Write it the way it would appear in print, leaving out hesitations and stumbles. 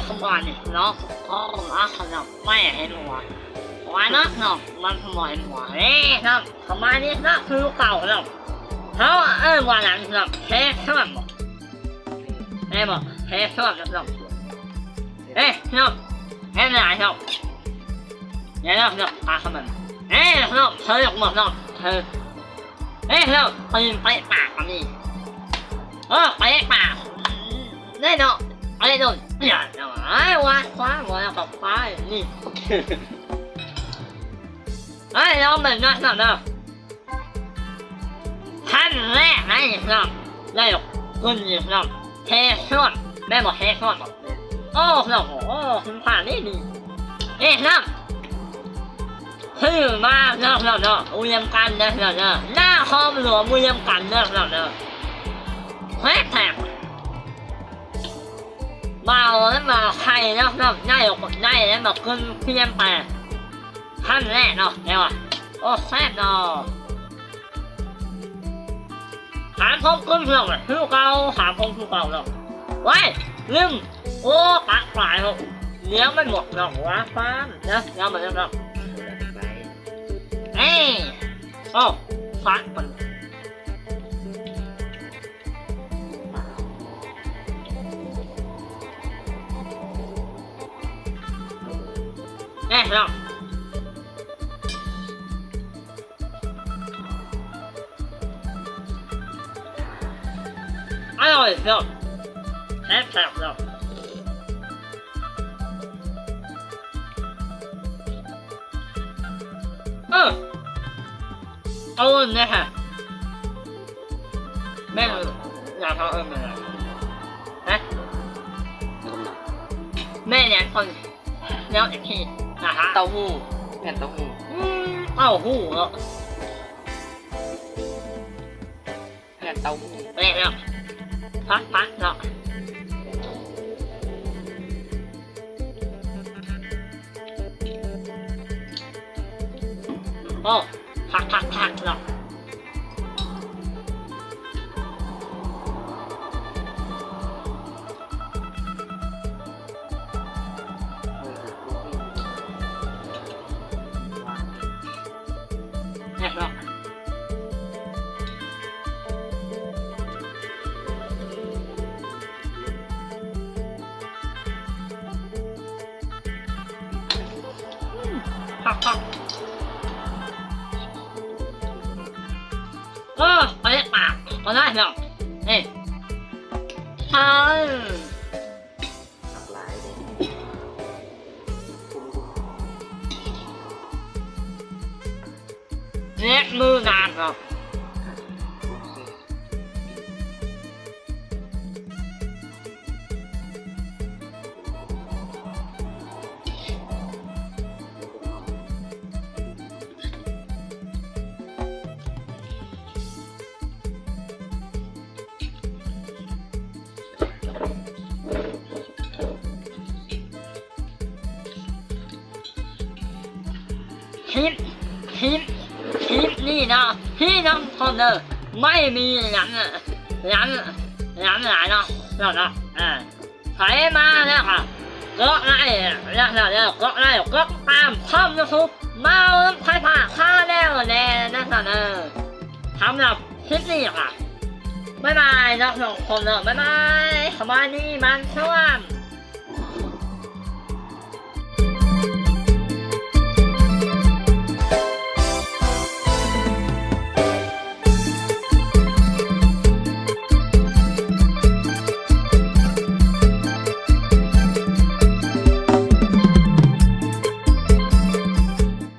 ขบวนนี่เนาะพ่อมาขนมไม่เห็นหัววันนั้นเนาะมันขโมยหัวนี่ครับขบวนนี้นะคือเก่าเนาะเขาวันนั้นเนาะเทส่วนบอกเอ้บอกเทส่วนเนาะเนาะเห็นไหมเนาะเนี่ยเนาะปลาขมันเนาะเธอหยกหมดเนาะเธอเนาะปืนไปปากมันนี่ไปปากได้เนาะอะไรโดนเปลี่ยนเนาะว้าคว้าหัวกับฟ้านี่เราเหมือนกันเนาะท่านแรกนะครับได้หรอกคุณนะครับเทส่วนแม่บอกเทส่วนบอกโอ้ครับโอ้คุณผ่านนี่ดีครับชื่อมากนะครับอุยมกันนะครับหน้าคอมหลวงอุยมกันนะครับแท็กมาแล้วมาใครนะครับได้หรอกได้แล้วมาคุณเพียงไปท่านแรกเนาะเดี๋ยวโอ้แซ่บเนาะหาพงกุ้งเนาะคือเก่าหาพงคือเก่าเนาะไว้ลืมโอ้ปากปลายเนาะเลี้ยงไม่หมดเนาะว้าฟ้านนะเลี้ยงมันเนาะโอ้ฟ้ามันเนาะอร่อยเนาะแซ่บเนาะเอาเนี่ยฮะแม่อยากเขามานะแม่เนี่ยคนเนาะอีกทีนะฮะเต้าหู้แผ่นเต้าหู้เต้าหู้เนาะแผ่นเต้าหู้เนาะพักเนาะโอ้พักเนาะเนาะพักไปปากก็ได้เนาะหลายเลยเล็กมือนานเนาะคลิปนี่นะพี่น้องคนเนอไม่มีหลังหลายเนาะใครมาเนี่ยค่ะก็ไล่ก็ตามข้อมยูทูบมาใครผ่าค่าแล้วแน่นะครับทำแบบคลิปนี้ค่ะบ๊ายบายน้องคนเนอบ๊ายบายสบายดีมันช่วง